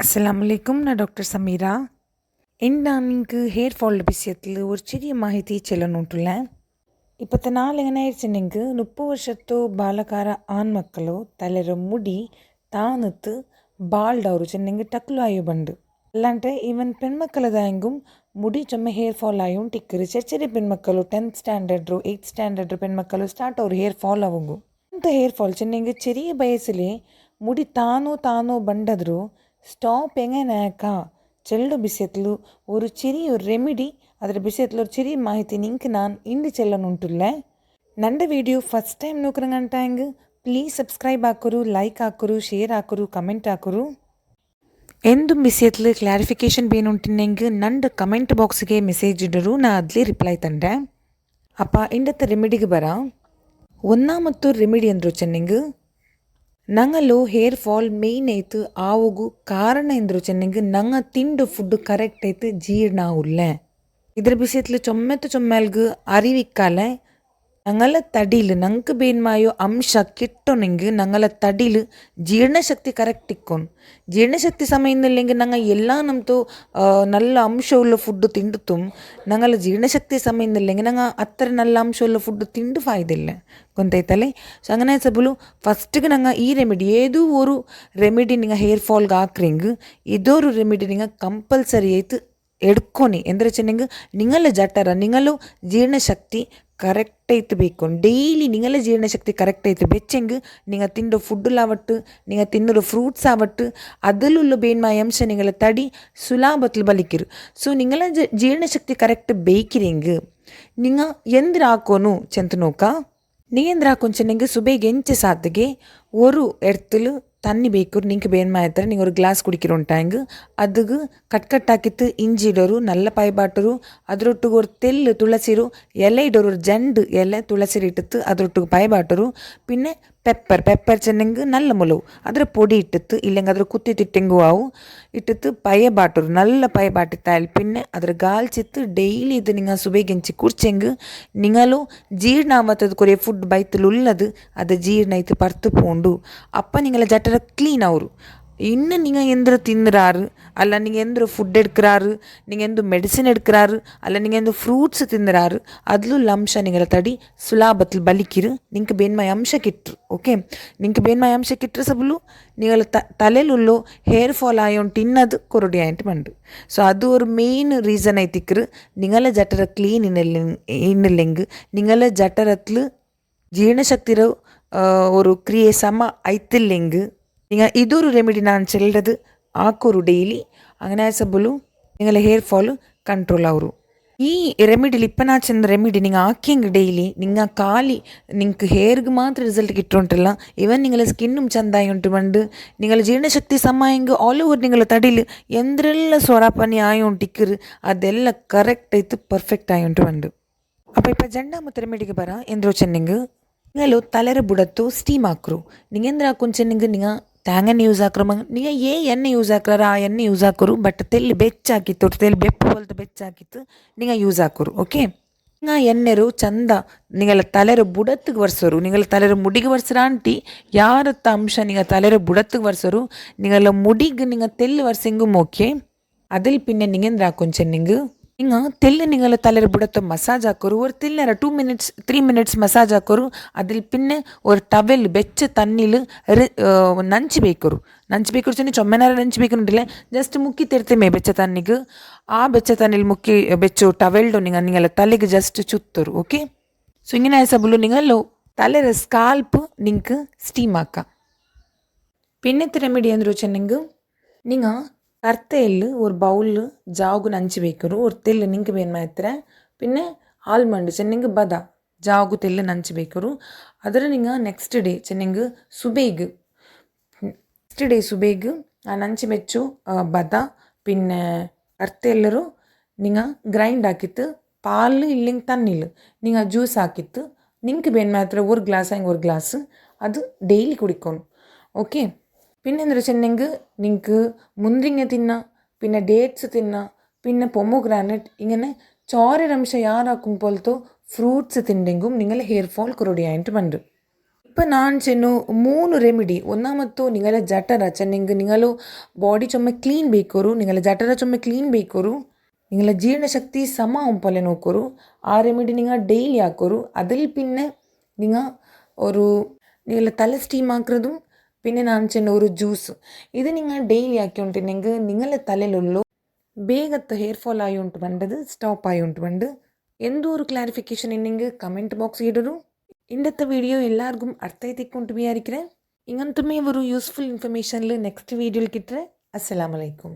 അസ്സലാമലൈക്കും ഞാൻ ഡോക്ടർ സമീര. ഇന്ന് ഞാൻ നിങ്ങൾക്ക് ഹെയർ ഫോളിൻ്റെ വിഷയത്തിൽ ഒരു ചെറിയ മാഹിതി ചെല്ലണോട്ടുള്ള. ഇപ്പോഴത്തെ നാളെങ്ങനെ വെച്ചിട്ടുണ്ടെങ്കിൽ 30 ವರ್ಷದ್ದು ಬಾಲಕಾರ ಆನ್ಮಕ್ಕಳು ತಲೆರ ಮುಡಿ ತಾನತ್ತು ಬಾಲ್ಡವರು ಚೆನ್ನೆಂಗೆ ಟಕ್ಲು ಆಯು ಬಂಡು ಅಲ್ಲಂటే ఈవెన్ పెన్మక్కలదాయంగుం ముడి చొమ్మ హెయిర్ ఫాల్ ఆయం టిక్కరు చెచ్చరి పెన్మక్కలు 10th స్టాండర్డ్ 8th స్టాండర్డ్ పెన్మక్కలు స్టార్ట్ ಅವ್ರು ಹೇರ್ ಫಾಲ್ ಆವಂಗು ಅಂತ ಹೇರ್ ಫಾಲ್ ಚೆನ್ನೆಂಗೆ ചെറിയ ಬಯಸಲಿ ಮುಡಿ ತಾನೋ ಬಂಡದ್ರು ಸ್ಟಾಪ್ എങ്ങനെയാക്ക ചെല്ലു വിഷയത്തിಲು ഒരു ചെറിയ റെമിഡി ಅದರ ವಿಷಯത്തിൽ ഒരു ചെറിയ ಮಾಹಿತಿ ನಿಂಗೆ ನಾನು ಇಂದು ಚೆಲ್ಲನುಂಟುಲ್ಲ. ನನ್ನ ವಿಡಿಯೋ ಫಸ್ಟ್ ಟೈಮ್ ನೋಕ್ರಂಗಂಟಾಂಗ್ ಪ್ಲೀಸ್ ಸಬ್ಸ್ಕ್ರೈಬ್ ಹಾಕೋರು, ಲೈಕ್ ಹಾಕೋರು, ಶೇರ್ ಹಾಕೋರು, ಕಮೆಂಟ್ ಹಾಕೋರು. എന്തും വിഷയത്തിൽ ക്ലാരിഫിക്കേഷൻ വേണുണ്ടെങ്കിൽ ನನ್ನ ಕಮೆಂಟ್ ಬಾಕ್ಸ್ಗೆ ಮೆಸೇಜ್ ಇಡರು, ನಾ ಅದ್ಲಿ ರಿಪ್ಲೈ ತಂದೆ. ಅಪ್ಪ ಇಂಡತ್ತ ರೆಮಿಡಿಗೆ ಬರ ഒന്നാമത്തെ ರೆಮಿಡಿ ಅಂದರು ಚೆನ್ನೆಂಗೆ ನಂಗಲು ಹೇರ್ ಫಾಲ್ ಮೇಯ್ನ್ ಐತು ಆವಗು ಕಾರಣ ಎಂದರು ಚೆನ್ನೆಂಗೆ ನಂಗೆ ತಿಂಡು ಫುಡ್ ಕರೆಕ್ಟ್ ಐತು ಜೀರ್ಣ ಆವುಲ್ಲ. ಇದ್ರ ವಿಷಯത്തിൽ ചൊമ്മൽക്ക് അറിവിക്കാലെ ഞങ്ങളെ തടിയിൽ ഞങ്ങൾക്ക് ಬೇನ್ಮಾಯೋ ಅಂಶ കിട്ടണമെങ്കിൽ ഞങ്ങളെ തടിയിൽ ಜೀರ್ಣಶಕ್ತಿ ಕರೆಕ್ಟ್ ಇಕ್ಕೊಂಡು ಜೀರ್ಣಶಕ್ತಿ ಸಮಯದಲ್ಲಿಂಗೆ ನಂಗೆ ಎಲ್ಲ ನಮ್ಮದು നല്ല ಅಂಶವುಳ್ಳ ಫುಡ್ ತಿಂಡುತ್ತುം ഞങ്ങളെ ಜೀರ್ಣಶಕ್ತಿ ಸಮಯದಲ್ಲಿಂಗೆ ನಂಗೆ ಅത്ര നല്ല ಅಂಶವುಳ್ಳ ಫುಡ್ ತಿಂಡು ಫಾಯ್ದಿಲ್ಲ ಗೊತ್ತಾಯ್ತല്ലേ. ಸೊ അങ്ങനെ വെച്ചപ്പോൾ ഫസ്റ്റ് ഞങ്ങൾ ഈ ರೆಮಿಡಿ ഏതോ ഒരു ರೆಮಿಡಿ നിങ്ങൾ ഹെയർ ಫಾಲ್ಗೆ ಹಾಕ್ರಿಂಗ್ ಇದೊರು ರೆಮಿಡಿ നിങ്ങൾ ಕಂಪಲ್ಸರಿ ಆಯ್ತು ಎಡ್ಕೊನಿ ಎಂದರೆ ಚೆನ್ನೆಂಗೆ ನಿಂಗಲ ಜಠರ ನಿಂಗಲು ಜೀರ್ಣಶಕ್ತಿ ಕರೆಕ್ಟ್ ಐತೆ ಬೇಕು. ಡೈಲಿ ನಿಂಗಲ ಜೀರ್ಣಶಕ್ತಿ ಕರೆಕ್ಟ್ ಐತೆ ಬೆಚ್ಚೆಂಗೆ നിങ്ങൾ ತಿಂಡೋ ഫുഡിലാവട്ട് നിങ്ങൾ തിന്നൊരു ഫ്രൂട്ട്സ് ആവട്ട് അതിലുള്ള ಬೇನ್ಮಾಯ ಅಂಶ നിങ്ങളെ തടി സുലാഭത്തിൽ ಬಲಿക്കിರು. ಸೊ നിങ്ങളെ ಜೀರ್ಣಶಕ್ತಿ ಕರೆಕ್ಟ್ ಬೇಕಿರೆಂಗೆ നിങ്ങൾ ಎಂದ್ರಾಕೋನು ಚೆಂತ ನೋಕ ನೀ ಎಂದ್ರಾಕೋನ್ ಚೆನ್ನೆಂಗೆ ಸುಬೇಗೆ ಎಂಚೆ ಸಾತಿಗೆ ഒരു എടത്തിൽ தண்ணி ಬೇಕರು ನಿಂಗೆ ಬೇನ್ಮಾಯತ್ತರ நீங்கள் ஒரு ಗ್ಲಾಸ್ ಕುಡಿಕಿರುಂಟಾಂಗ್ ಅದಕ್ಕೆ ಕಟ್ಟಾಕಿತ್ತು ಇಂಜಿ ಇಡೋರು നല്ല ಪಾಯ್ಬಾಟರು ಅದರೊಟ್ಟಿಗೆ ஒரு ತೆಲ್ಲು ತುಳಸಿರು ಎಲೆ ಇಡೋರು ഒരു ಜಂಡು ಎಲೆ ತುಳಸಿರು ಇಟ್ಟಿತ್ತು ಅದರೊಟ್ಟಿಗೆ ಪಾಯ್ಬಾಟರು പിന്നെ പെപ്പർ ചെന്നെങ്കിൽ നല്ല മുളക് ಅದರ പൊടി ഇട്ടിട്ട് ഇല്ലെങ്കിൽ ಅದರ കുത്തിത്തിട്ടെങ്കു ആവും ഇട്ടിട്ട് പയബാട്ടರು നല്ല പയബാട്ടിത്താൽ പിന്നെ ಅದರ ಗಾಲ್ಚಿತ್ತು ಡೈಲಿ ಇದು നിങ്ങൾ ಸುಬೇಗೆಂಚಿ ಕುರ್ಚೆಂಗ್ ನಿಂಗಲು ಜೀರ್ಣ ಆವತ್ತದು ಕೊರೆ ಫುಡ್ ಬೈತಲುಲ್ಲದು ಅದು ಜೀರ್ಣ ಐತು ಪರ್ತು ಪೋಂಡು ಅಪ್ಪ ನಿಂಗಲ ಜಠರ ಕ್ಲೀನ್ ಅವರು. இன்னும் நீங்கள் எந்த தின்னுறாரு அல்ல நீங்கள் எந்த ஃபுட் எடுக்கிறாரு நீங்கள் எந்த மெடிசின் எடுக்கிறாரு அல்ல நீங்கள் எந்த ஃப்ரூட்ஸ் ತಿಂದಿರಾರು ಅದ್ಲುಲ್ಲ ಅಂಶ ನಿಂಗಲ ತಡಿ ಸುಲಾಭത്തിൽ ಬಲಿಕಿರು ನಿಂಗೆ ಬೇನ್ಮಾಯ ಅಂಶ ಕಿಟ್ರು. ಓಕೆ ನಿಂಗೆ ಬೇನ್ಮಾಯ ಅಂಶ ಕಿಟ್ರೆ ಸಬಲು ನಿಂಗಲ ತಲೆಲುಲ್ಲೋ ಹೇರ್ ಫಾಲ್ ಆಯೋಂಟು ಇನ್ನದು ಕೊರಡಿ ಆಯ್ತು ಬಂಡು. ಸೊ ಅದು ஒரு மெயின் ரீசன் ஐத்திக்கிரு ನಿಂಗಲ ಜಠರ ಕ್ಲೀನ್ ಇನ್ನಿಲ್ಲೆಂಗ್ ನಿಂಗಲ ಜಠರத்தில் ಜೀರ್ಣಶಕ್ತಿರೋ ஒரு ಕ್ರಿಯೆ ಸಮ ಐತಿಲ್ಲೆಂಗ್ நீங்கள் ಇದೊರು ರೆಮಿಡಿ ನಾನು ಚೆಲ್ಲದು ಹಾಕೋರು ಡೈಲಿ അങ്ങനെ ಸಬಲು നിങ്ങളെ ഹെയർ ಫಾಲ್ ಕಂಟ್ರೋಲ್ ಅವರು. ಈ ರೆಮಿಡಿಲಿ ಇಪ್ಪ ನಾ ಚೆಂದ ರೆಮಿಡಿ നിങ്ങൾ ಹಾಕಿಂಗ್ ಡೈಲಿ നിങ്ങൾ ಖಾಲಿ നിങ്ങൾക്ക് ഹെയർക്ക് മാത്രം റിസൾട്ട് കിട്ടുന്നുണ്ടല്ല ಇವನ್ നിങ്ങളെ സ്കിന്നും ചെന്തായി ಉಂಟು ಬಂದು നിങ്ങളെ ಜೀರ್ಣಶಕ್ತಿ ಸಮಾಯಂಗೆ ಆಲ್ ಓವರ್ നിങ്ങളെ ತಡಿಲು ಎಂದ್ರೆಲ್ಲ ಸೊರಾಪನಿ ಆಯೋಂಟಿಕ್ಕರು ಅದೆಲ್ಲ ಕರೆಕ್ಟ್ ಆಯ್ತು ಪರ್ಫೆಕ್ಟ್ ಆಯೋಂಟು ಬಂದು. അപ്പോൾ ഇപ്പോൾ രണ്ടാമത്തെ ರೆಮಿಡಿಗೆ ಬರ ಎಂದ್ರು ಚೆನ್ನೆಂಗೆ നിങ്ങൾ തലര ബുടത്തു സ്റ്റീം ആക്കರು നിങ്ങൾ ಎಂದ್ರ ಹಾಕೊಂಡು ಚೆನ್ನೆಂಗೆ നിങ്ങൾ തേങ്ങ യൂസ് ആക്കുമ്പോൾ നിങ്ങൾ എണ്ണ യൂസ് ആക്കാರ ಆ ಎಣ್ಣೆ ಯೂಸ್ ಹಾಕೋರು ಬಟ್ ತೆಲ್ಲಿ ಬೆಚ್ಚಾಕಿತ್ತು ತೆಲ್ಲಿ ಬೆಪ್ಪು ಹೋಲ್ತ ಬೆಚ್ಚಾಕಿತ್ತು നിങ്ങൾ യൂസ് ಹಾಕೋರು. ಓಕೆ നിങ്ങൾ ಎಣ್ಣೆರು ಚಂದ ನಿಂಗಲ ತಲೆರ ಬುಡತ್ತಿಗೆ ಒರೆಸೋರು ನಿಂಗಲ ತಲೆರ ಮುಡಿಗೆ ಒರೆಸರಾಂಟಿ ಯಾರತ್ತ ಅಂಶ നിങ്ങൾ തലര ബുടತ್ತಿಗೆ ಒರೆಸೋರು നിങ്ങളെ മുടിಗೆ നിങ്ങൾ തെല്ല് ಒರೆಸೆಂಗುം ಓಕೆ. അതിൽ പിന്നെ നിങ്ങൾ ಎಂದ್ರ ಹಾಕೊಂಡು ಚೆನ್ನೆಂಗೆ നിങ്ങൾ തെല്ല് നിങ്ങൾ തലര ബുടത്ത് മസാജ് ആക്കോರು ഒരു തെല്ലര 2 minutes 3 minutes മസാജ് ആക്കോರು. അതിൽ പിന്നെ ഒരു ടവൽ ಬೆಚ್ಚ ತಣ್ಣಿಲ್ ನಂಚಿ ಬೇಕರು ಚೆನ್ನ ಚೊಮ್ಮೆನಾರ ನಂಚಿ ಬೇಕುಂಟಿಲ್ಲ ಜಸ್ಟ್ ಮುಕ್ಕಿ ತೆರ್ತೇಮೆ ಬೆಚ್ಚ ತಣ್ಣಿಗೆ ಆ ಬೆಚ್ಚ ತಣ್ಣಿಲ್ ಮುಕ್ಕಿ ಬೆಚ್ಚು ಟವೆಲ್ಡು നിങ്ങൾ തലയ്ക്ക് ജസ്റ്റ് ചുത്തರು. ഓക്കെ ಸೊ ഇങ്ങനെ ആയസബുള്ളു നിങ്ങൾ തലര സ്കാൽപ്പ് നിങ്ങൾക്ക് സ്റ്റീം ആക്കാം. പിന്നത്തെ ರೆಮಿಡಿ ಅಂದರು ಚೆನ್ನೆಂಗೆ നിങ്ങൾ കറുത്തയിൽ ഒരു ബൗളിൽ ജാവുgu ನಂಚಿ ಬೇಕರು ഒരു ತೆಲ್ಲು ನಿಂಗೆ ಬೇನ್ಮಾಯತ್ತರ പിന്നെ ಆಲ್ಮಂಡ್ ಚೆನ್ನೆಂಗೆ ಬದ ಜಾವುಗು ತೆಲ್ಲು ನಂಚಿ ಬೇಕರು. ಅದರ നിങ്ങൾ ನೆಕ್ಸ್ಟ್ ಡೇ ಚೆನ್ನೆಂಗೆ സുബൈഗ് ആ ನಂಚಿ വെച്ചു ബദ പിന്നെ കറുത്തಎಲ್ಲರು നിങ്ങൾ ಗ್ರೈಂಡ್ ಹಾಕಿತ್ತು ಪಾಲು ಇಲ್ಲಿಂಗೆ ತಣ್ಣಿಲ್ നിങ്ങൾ ಜ್ಯೂಸ್ ಹಾಕಿತ್ತು ನಿಂಗೆ ಬೇನ್ಮಾಯತ್ತರ ഒരു ഗ്ലാസ് ആയെങ്കിൽ ഒരു ഗ്ലാസ് ಅದು ಡೈಲಿ ಕುಡಿಕೊಂಡು. ಓಕೆ പിന്നെ എന്താ വെച്ചിട്ടുണ്ടെങ്കിൽ നിങ്ങൾക്ക് മുന്തിരിങ്ങ തിന്ന പിന്നെ ഡേറ്റ്സ് തിന്ന പിന്നെ പൊമോഗ്രാനറ്റ് ഇങ്ങനെ ചോരരംശ യാറാക്കും പോലത്തെ ഫ്രൂട്ട്സ് തിണ്ടെങ്കും നിങ്ങൾ ഹെയർ ഫാൾ കുറൊടിയായിട്ട് ಬಂದು. ഇപ്പം ನಾನು ಚೆನ್ನು 3 ರೆಮಿಡಿ ഒന്നാമത്തോ നിങ്ങളെ ജഠര ಚೆನ್ನಿಂಗ್ നിങ്ങളോ ബോഡി ചുമ ക്ലീൻ ಬೇಕೋರು നിങ്ങളെ ജഠര ചുമ ക്ലീൻ ಬೇಕೋರು നിങ്ങളെ ജീർണശക്തി സമ പോലെ നോക്കോರು ആ റെമിഡി നിങ്ങൾ ഡെയിലി ആക്കോರು അതിൽ പിന്നെ നിങ്ങൾ ഒരു നിങ്ങളെ തല സ്റ്റീം ആക്കുന്നതും പിന്നെ ನಾನು ಚೆನ್ನ ഒരു ജ്യൂസ് ഇത് നിങ്ങൾ ഡെയിലി ആക്കിക്കൊണ്ടിരുന്നെങ്കിൽ നിങ്ങളെ തലയിലുള്ള ಬೇಗತ್ತ ಹೇರ್ ಫಾಲ್ ಆಗಿ ಉಂಟು ಬಂದದು ಸ್ಟಾಪ್ ಆಗಿ ಉಂಟು ಬಂದು എന്തോ ഒരു ക്ലാരിഫിക്കേഷൻ ഉണ്ടെങ്കിൽ കമൻറ്റ് ബോക്സ് ഇടൂ. ഇന്നത്തെ വീഡിയോ എല്ലാവർക്കും അർത്ഥമായിക്കൊണ്ട് വിചാരിக்கிறேன். ഇങ്ങനത്തെ ഒരു യൂസ്ഫുൾ ഇൻഫർമേഷനിൽ നെക്സ്റ്റ് വീഡിയോയിൽ കിട്ടുക. അസ്സലാമലൈക്കും.